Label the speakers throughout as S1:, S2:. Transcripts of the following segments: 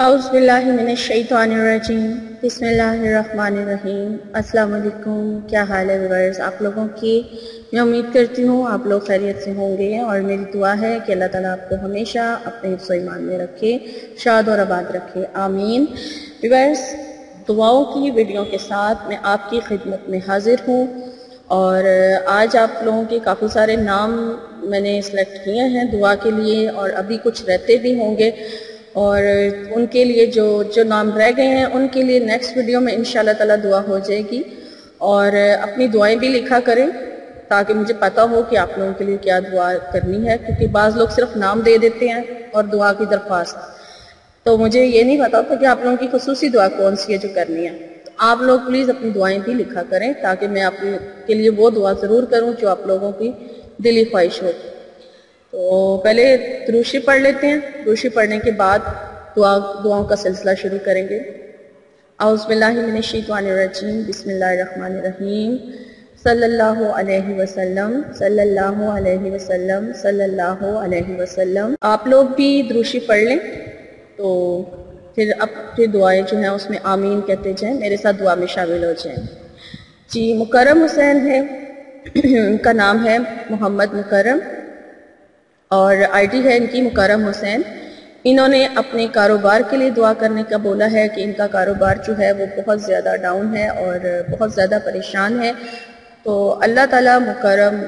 S1: اعوذ باللہ من الشیطان الرجیم بسم اللہ الرحمن الرحیم۔ السلام علیکم، کیا حال ہے ویورز آپ لوگوں کی؟ میں امید کرتی ہوں آپ لوگ خیریت سے ہوں گے، اور میری دعا ہے کہ اللہ تعالیٰ آپ کو ہمیشہ اپنے حفظ و ایمان میں رکھے، شاد اور آباد رکھے، آمین۔ ویورز، دعاؤں کی ویڈیو کے ساتھ میں آپ کی خدمت میں حاضر ہوں، اور آج آپ لوگوں کے کافی سارے نام میں نے سلیکٹ کیے ہیں دعا کے لیے، اور ابھی کچھ رہتے بھی ہوں گے، اور ان کے لیے جو نام رہ گئے ہیں ان کے لیے نیکسٹ ویڈیو میں انشاءاللہ تعالیٰ دعا ہو جائے گی۔ اور اپنی دعائیں بھی لکھا کریں تاکہ مجھے پتہ ہو کہ آپ لوگوں کے لیے کیا دعا کرنی ہے، کیونکہ بعض لوگ صرف نام دے دیتے ہیں اور دعا کی درخواست، تو مجھے یہ نہیں پتا تھا کہ آپ لوگوں کی خصوصی دعا کون سی ہے جو کرنی ہے۔ تو آپ لوگ پلیز اپنی دعائیں بھی لکھا کریں تاکہ میں آپ کے لیے وہ دعا ضرور کروں جو آپ لوگوں کی دلی خواہش ہو۔ تو پہلے دروشی پڑھ لیتے ہیں، دروشی پڑھنے کے بعد دعاؤں کا سلسلہ شروع کریں گے۔ اعوذ باللہ من الشیطان الرجیم بسم اللہ الرحمن الرحیم۔ صلی اللہ علیہ وسلم، صلی اللہ علیہ وسلم، صلی اللہ علیہ وسلم۔ آپ لوگ بھی دروشی پڑھ لیں تو پھر دعائیں جو ہیں اس میں آمین کہتے جائیں، میرے ساتھ دعا میں شامل ہو جائیں۔ جی، مکرم حسین ہے، ان کا نام ہے محمد مکرم، اور آئی ڈی ہے ان کی مکرم حسین۔ انہوں نے اپنے کاروبار کے لیے دعا کرنے کا بولا ہے کہ ان کا کاروبار جو ہے وہ بہت زیادہ ڈاؤن ہے اور بہت زیادہ پریشان ہے، تو اللہ تعالیٰ مکرم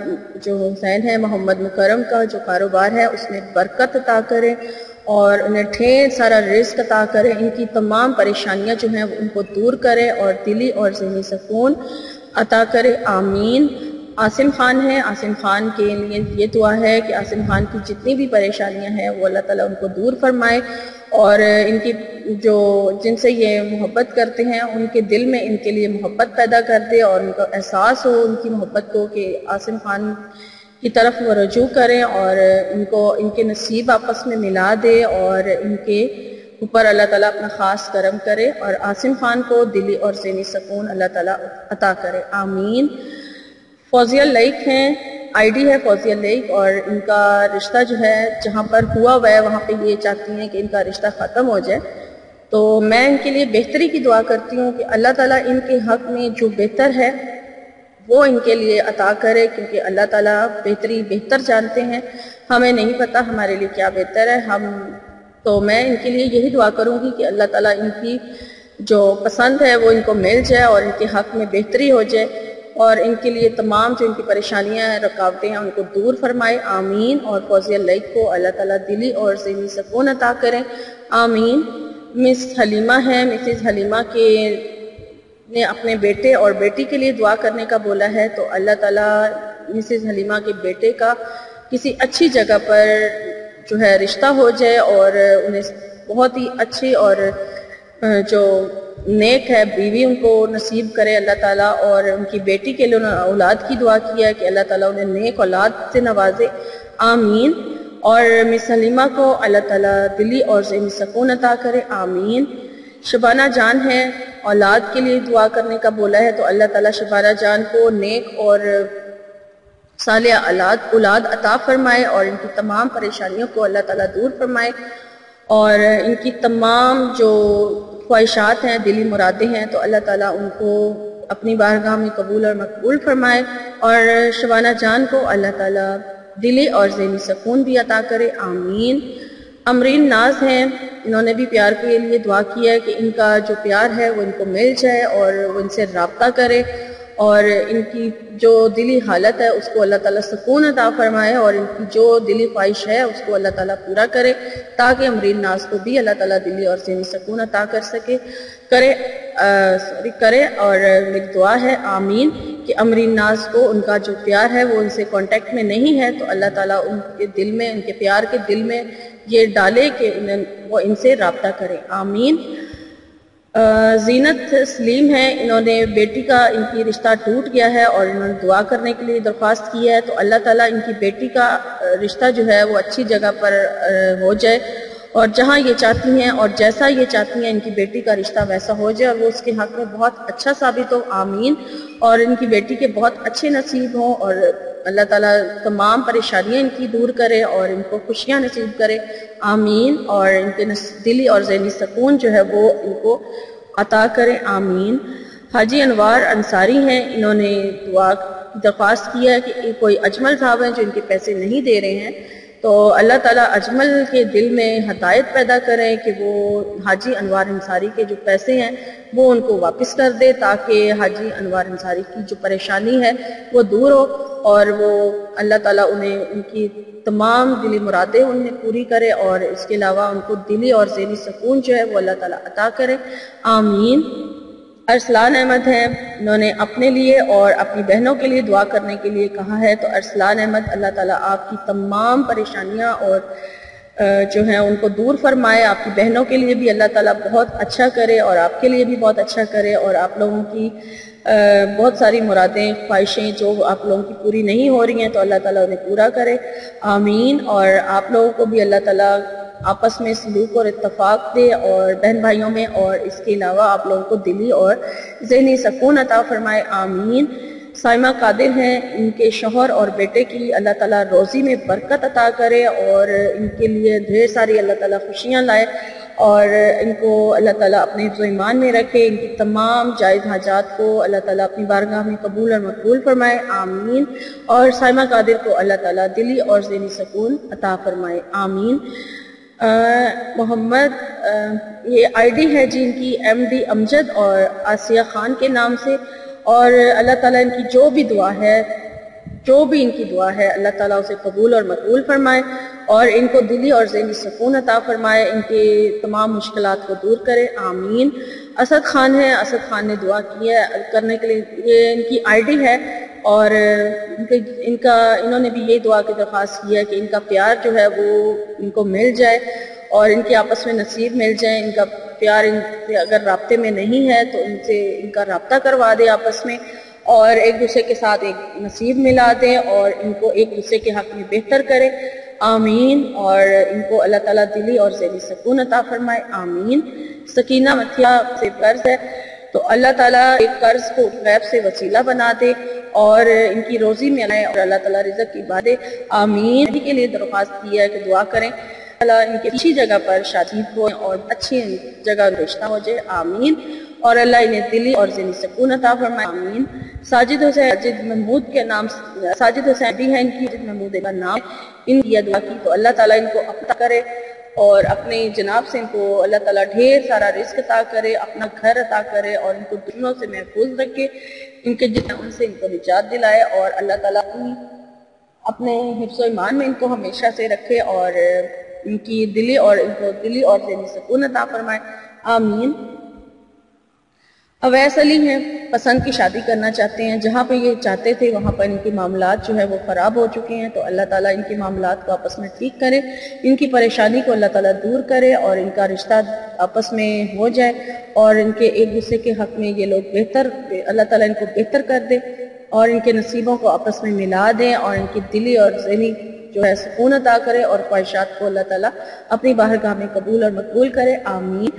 S1: جو حسین ہے، محمد مکرم کا جو کاروبار ہے اس میں برکت عطا کرے اور انہیں ڈھیر سارا رزق عطا کرے، ان کی تمام پریشانیاں جو ہیں ان کو دور کرے اور دلی اور ذہنی سکون عطا کرے، آمین۔ عاصم خان ہے، عاصم خان کے لیے یہ دعا ہے کہ عاصم خان کی جتنی بھی پریشانیاں ہیں وہ اللہ تعالیٰ ان کو دور فرمائے، اور ان کی جن سے یہ محبت کرتے ہیں ان کے دل میں ان کے لیے محبت پیدا کر دے، اور ان کا احساس ہو ان کی محبت کو کہ عاصم خان کی طرف وہ رجوع کریں، اور ان کے نصیب آپس میں ملا دے، اور ان کے اوپر اللہ تعالیٰ اپنا خاص کرم کرے، اور عاصم خان کو دلی اور ذہنی سکون اللہ تعالیٰ عطا کرے، آمین۔ فوزیہ لیک ہیں، آئی ڈی ہے فوزیہ لیک، اور ان کا رشتہ جو ہے جہاں پر ہوا ہے وہاں پہ یہ چاہتی ہیں کہ ان کا رشتہ ختم ہو جائے، تو میں ان کے لیے بہتری کی دعا کرتی ہوں کہ اللہ تعالیٰ ان کے حق میں جو بہتر ہے وہ ان کے لیے عطا کرے، کیونکہ اللہ تعالیٰ بہتر جانتے ہیں، ہمیں نہیں پتہ ہمارے لیے کیا بہتر ہے، تو میں ان کے لیے یہی دعا کروں گی کہ اللہ تعالیٰ ان کی جو پسند ہے وہ ان کو مل جائے اور ان کے حق میں بہتری ہو جائے، اور ان کے لیے تمام جو ان کی پریشانیاں رکاوٹیں ہیں ان کو دور فرمائے، آمین۔ اور فوزیہ لیک کو اللہ تعالیٰ دلی اور ذہنی سکون عطا کریں، آمین۔ مس حلیمہ ہیں، مسز حلیمہ نے اپنے بیٹے اور بیٹی کے لیے دعا کرنے کا بولا ہے، تو اللہ تعالیٰ مسز حلیمہ کے بیٹے کا کسی اچھی جگہ پر جو ہے رشتہ ہو جائے، اور انہیں بہت ہی اچھی اور جو نیک ہے بیوی ان کو نصیب کرے اللہ تعالیٰ، اور ان کی بیٹی کے لیے انہوں نے اولاد کی دعا کیا ہے کہ اللہ تعالیٰ انہیں نیک اولاد سے نوازے، آمین۔ اور مس حلیمہ کو اللہ تعالیٰ دلی اور ذہنی سکون عطا کرے، آمین۔ شبانہ جان ہے، اولاد کے لیے دعا کرنے کا بولا ہے، تو اللہ تعالیٰ شبانہ جان کو نیک اور صالح اولاد عطا فرمائے، اور ان کی تمام پریشانیوں کو اللہ تعالیٰ دور فرمائے، اور ان کی تمام جو خواہشات ہیں، دلی مرادیں ہیں، تو اللہ تعالیٰ ان کو اپنی بارگاہ میں قبول اور مقبول فرمائے، اور شبانہ جان کو اللہ تعالیٰ دلی اور ذہنی سکون بھی عطا کرے، آمین۔ امرین ناز ہیں، انہوں نے بھی پیار کے لیے دعا کیا ہے کہ ان کا جو پیار ہے وہ ان کو مل جائے اور وہ ان سے رابطہ کرے، اور ان کی جو دلی حالت ہے اس کو اللہ تعالیٰ سکون عطا فرمائے، اور ان کی جو دلی خواہش ہے اس کو اللہ تعالیٰ پورا کرے، تاکہ امرین ناز کو بھی اللہ تعالیٰ دلی اور ذہنی سکون عطا کرے، اور میری دعا ہے آمین کہ امرین ناز کو ان کا جو پیار ہے وہ ان سے کانٹیکٹ میں نہیں ہے، تو اللہ تعالیٰ ان کے دل میں، ان کے پیار کے دل میں یہ ڈالے کہ وہ ان سے رابطہ کرے، آمین۔ زینت سلیم ہے، انہوں نے بیٹی کا ان کی رشتہ ٹوٹ گیا ہے اور انہوں نے دعا کرنے کے لیے درخواست کی ہے، تو اللہ تعالیٰ ان کی بیٹی کا رشتہ جو ہے وہ اچھی جگہ پر ہو جائے، اور جہاں یہ چاہتی ہیں اور جیسا یہ چاہتی ہیں ان کی بیٹی کا رشتہ ویسا ہو جائے، اور وہ اس کے حق میں بہت اچھا ثابت ہو، آمین۔ اور ان کی بیٹی کے بہت اچھے نصیب ہوں، اور اللہ تعالیٰ تمام پریشانیاں ان کی دور کرے اور ان کو خوشیاں نصیب کرے، آمین، اور ان کے دلی اور ذہنی سکون جو ہے وہ ان کو عطا کرے، آمین۔ حاجی انوار انصاری ہیں، انہوں نے دعا کی درخواست کی ہے کہ کوئی اجمل صاحب ہیں جو ان کے پیسے نہیں دے رہے ہیں، تو اللہ تعالیٰ اجمل کے دل میں ہدایت پیدا کریں کہ وہ حاجی انوار انصاری کے جو پیسے ہیں وہ ان کو واپس کر دے، تاکہ حاجی انوار انصاری کی جو پریشانی ہے وہ دور ہو اور وہ اللہ تعالیٰ انہیں ان کی تمام دلی مرادیں انہیں پوری کرے، اور اس کے علاوہ ان کو دلی اور ذہنی سکون جو ہے وہ اللہ تعالیٰ عطا کرے، آمین۔ ارسلان احمد ہیں، انہوں نے اپنے لیے اور اپنی بہنوں کے لیے دعا کرنے کے لیے کہا ہے، تو ارسلان احمد اللہ تعالیٰ آپ کی تمام پریشانیاں اور جو ہیں ان کو دور فرمائے، آپ کی بہنوں کے لیے بھی اللہ تعالیٰ بہت اچھا کرے اور آپ کے لیے بھی بہت اچھا کرے، اور آپ لوگوں کی بہت ساری مرادیں خواہشیں جو آپ لوگوں کی پوری نہیں ہو رہی ہیں تو اللہ تعالیٰ انہیں پورا کرے، آمین۔ اور آپ لوگوں کو بھی اللہ تعالیٰ آپس میں سلوک اور اتفاق دے اور بہن بھائیوں میں، اور اس کے علاوہ آپ لوگوں کو دلی اور ذہنی سکون عطا فرمائے، آمین۔ سائمہ قادر ہیں، ان کے شوہر اور بیٹے کی اللہ تعالیٰ روزی میں برکت عطا کرے اور ان کے لیے ڈھیر ساری اللہ تعالیٰ خوشیاں لائے اور ان کو اللہ تعالیٰ اپنے حفظ و ایمان میں رکھے، ان کی تمام جائز حاجات کو اللہ تعالیٰ اپنی بارگاہ میں قبول اور مقبول فرمائے، آمین۔ اور سائمہ قادر کو اللہ تعالیٰ دلی اور ذہنی سکون عطا فرمائے، آمین۔ محمد یہ آئی ڈی ہے جن کی ایم ڈی امجد اور آسیہ خان کے نام سے، اور اللہ تعالیٰ ان کی جو بھی دعا ہے، جو بھی ان کی دعا ہے اللہ تعالیٰ اسے قبول اور مقبول فرمائے اور ان کو دلی اور ذہنی سکون عطا فرمائے، ان کے تمام مشکلات کو دور کرے، آمین۔ اسد خان ہے، اسد خان نے دعا کی ہے کرنے کے لیے، یہ ان کی آئی ڈی ہے اور انہوں نے بھی یہ دعا کی درخواست کی ہے کہ ان کا پیار جو ہے وہ ان کو مل جائے اور ان کے آپس میں نصیب مل جائے، ان کا پیار ان سے اگر رابطے میں نہیں ہے تو ان سے ان کا رابطہ کروا دے آپس میں اور ایک دوسرے کے ساتھ ایک نصیب ملا دیں اور ان کو ایک دوسرے کے حق میں بہتر کرے، آمین۔ اور ان کو اللہ تعالیٰ دلی اور ذہنی سکون عطا فرمائے، آمین۔ سکینہ متھیا سے قرض ہے تو اللہ تعالیٰ ایک قرض کو غیب سے وسیلہ بنا دے اور ان کی روزی میں آئے اور اللہ تعالیٰ رزق کی بادے، آمین۔ ان کے لیے درخواست کی ہے کہ دعا کریں اللہ ان کی اچھی جگہ پر شادی ہو اور اچھی جگہ رشتہ ہو جائے، آمین۔ اور اللہ انہیں دلی اور ذہنی سکون عطا فرمائے، آمین۔ ساجد حسین ساجد محمود کے نام، ساجد حسین بھی ہیں ان کی، ساجد محمود کا نام، ان کی دعا کی تو اللہ تعالیٰ ان کو عطا کرے اور اپنے جناب سے ان کو اللہ تعالیٰ ڈھیر سارا رزق عطا کرے، اپنا گھر عطا کرے اور ان کو دشمنوں سے محفوظ رکھے، ان کے ان سے ان کو نجات دلائے اور اللہ تعالیٰ اپنے حفظ و ایمان میں ان کو ہمیشہ سے رکھے اور ان کی دلی اور ان کو دلی اور ذہنی سکون عطا فرمائے، آمین۔ اویس علی ہیں، پسند کی شادی کرنا چاہتے ہیں، جہاں پہ یہ چاہتے تھے وہاں پر ان کے معاملات جو ہے وہ خراب ہو چکے ہیں تو اللہ تعالیٰ ان کے معاملات کو آپس میں ٹھیک کرے، ان کی پریشانی کو اللہ تعالیٰ دور کرے اور ان کا رشتہ آپس میں ہو جائے اور ان کے ایک دوسرے کے حق میں یہ لوگ بہتر، اللہ تعالیٰ ان کو بہتر کر دے اور ان کے نصیبوں کو آپس میں ملا دیں اور ان کی دلی اور ذہنی جو ہے سکون عطا کرے اور خواہشات کو اللہ تعالیٰ اپنی بارگاہ میں قبول اور مقبول کرے، آمین۔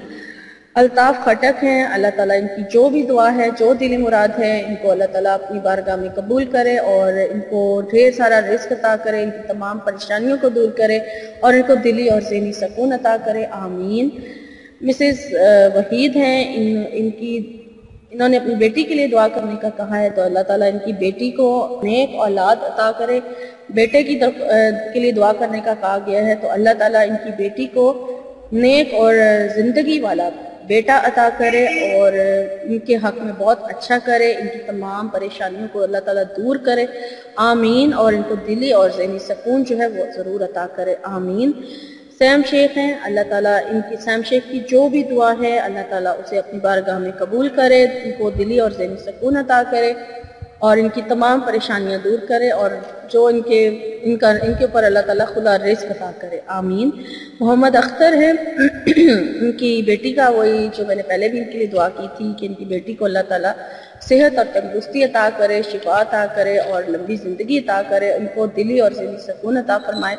S1: الطاف خٹک ہیں، اللہ تعالیٰ ان کی جو بھی دعا ہے، جو دلی مراد ہے، ان کو اللہ تعالیٰ اپنی بارگاہ میں قبول کرے اور ان کو ڈھیر سارا رزق عطا کرے، ان کی تمام پریشانیوں کو دور کرے اور ان کو دلی اور ذہنی سکون عطا کرے، آمین۔ مسز وحید ہیں، انہوں نے اپنی بیٹی کے لیے دعا کرنے کا کہا ہے تو اللہ تعالیٰ ان کی بیٹی کو نیک اولاد عطا کرے، بیٹے کے لیے دعا کرنے کا کہا گیا ہے تو اللہ تعالیٰ ان کی بیٹی کو نیک اور زندگی والا بیٹا عطا کرے اور ان کے حق میں بہت اچھا کرے، ان کی تمام پریشانیوں کو اللہ تعالیٰ دور کرے، آمین۔ اور ان کو دلی اور ذہنی سکون جو ہے وہ ضرور عطا کرے، آمین۔ سیم شیخ ہیں، اللہ تعالیٰ ان کی سیم شیخ کی جو بھی دعا ہے اللہ تعالیٰ اسے اپنی بارگاہ میں قبول کرے، ان کو دلی اور ذہنی سکون عطا کرے اور ان کی تمام پریشانیاں دور کرے اور جو ان کے اوپر اللہ تعالیٰ خدا رزق عطا کرے، آمین۔ محمد اختر ہے، ان کی بیٹی کا وہی جو میں نے پہلے بھی ان کے لیے دعا کی تھی کہ ان کی بیٹی کو اللہ تعالیٰ صحت اور تندرستی عطا کرے، شفا عطا کرے اور لمبی زندگی عطا کرے، ان کو دلی اور ذہنی سکون عطا فرمائے،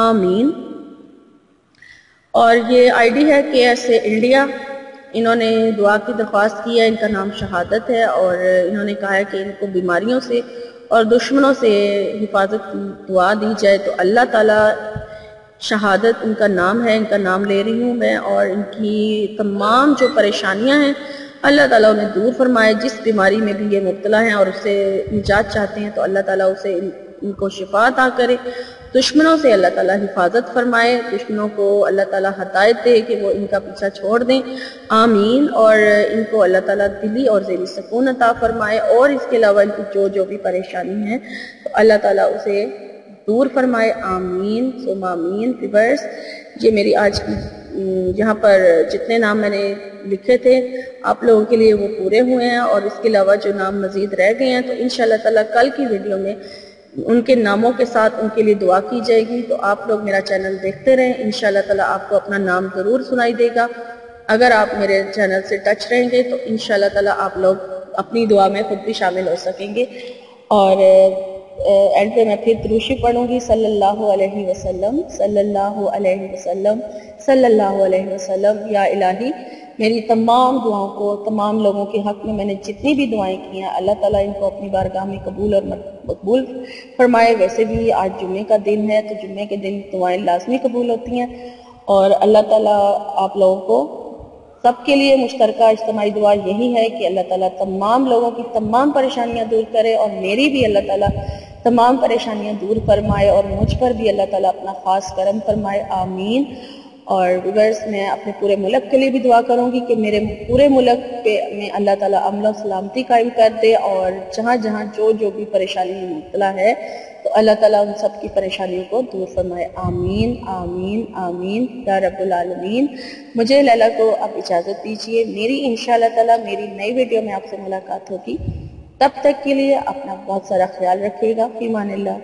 S1: آمین۔ اور یہ آئی ڈی ہے KS سے انڈیا، انہوں نے دعا کی درخواست کی ہے، ان کا نام شہادت ہے اور انہوں نے کہا ہے کہ ان کو بیماریوں سے اور دشمنوں سے حفاظت کی دعا دی جائے تو اللہ تعالیٰ شہادت ان کا نام ہے، ان کا نام لے رہی ہوں میں، اور ان کی تمام جو پریشانیاں ہیں اللہ تعالیٰ انہیں دور فرمائے. جس بیماری میں بھی یہ مبتلا ہیں اور اس سے نجات چاہتے ہیں تو اللہ تعالیٰ اسے ان کو شفا عطا کرے. دشمنوں سے اللہ تعالیٰ حفاظت فرمائے، دشمنوں کو اللہ تعالیٰ ہدایت دے کہ وہ ان کا پیچھا چھوڑ دیں، آمین. اور ان کو اللہ تعالیٰ دلی اور ذہنی سکون عطا فرمائے، اور اس کے علاوہ ان کی جو بھی پریشانی ہے تو اللہ تعالیٰ اسے دور فرمائے، آمین ثم آمین. ویورز، یہ میری آج کی یہاں پر جتنے نام میں نے لکھے تھے آپ لوگوں کے لیے وہ پورے ہوئے ہیں، اور اس کے علاوہ جو نام مزید رہ گئے ہیں تو انشاءاللہ تعالیٰ کل کی ویڈیو میں ان کے ناموں کے ساتھ ان کے لیے دعا کی جائے گی. تو آپ لوگ میرا چینل دیکھتے رہیں، انشاءاللہ تعالیٰ آپ کو اپنا نام ضرور سنائی دے گا. اگر آپ میرے چینل سے ٹچ رہیں گے تو انشاءاللہ تعالیٰ آپ لوگ اپنی دعا میں خود بھی شامل ہو سکیں گے. اور اینڈ پہ میں پھر دروشی پڑھوں گی، صلی اللہ علیہ وسلم، صلی اللہ علیہ وسلم، صلی اللہ علیہ وسلم. یا الہی، میری تمام دعاؤں کو تمام لوگوں کے حق میں نے جتنی بھی دعائیں کی ہیں اللہ تعالیٰ ان کو اپنی بارگاہ میں قبول اور مقبول فرمائے. ویسے بھی آج جمعے کا دن ہے تو جمعے کے دن دعائیں لازمی قبول ہوتی ہیں، اور اللہ تعالیٰ آپ لوگوں کو سب کے لیے مشترکہ اجتماعی دعا یہی ہے کہ اللہ تعالیٰ تمام لوگوں کی تمام پریشانیاں دور کرے، اور میری بھی اللہ تعالیٰ تمام پریشانیاں دور فرمائے، اور مجھ پر بھی اللہ تعالیٰ اپنا خاص کرم فرمائے، آمین. اور ویورز، میں اپنے پورے ملک کے لیے بھی دعا کروں گی کہ میرے پورے ملک میں اللہ تعالیٰ امن و سلامتی قائم کر دے، اور جہاں جہاں جو بھی پریشانی میں مبتلا ہے تو اللہ تعالیٰ ان سب کی پریشانیوں کو دور فرمائے، آمین آمین آمین یا رب العالمین. مجھے لیلا کو اب اجازت دیجیے، میری انشاءاللہ تعالیٰ میری نئی ویڈیو میں آپ سے ملاقات ہوگی. تب تک کے لیے اپنا بہت سارا خیال رکھیے گا. فی امان اللہ.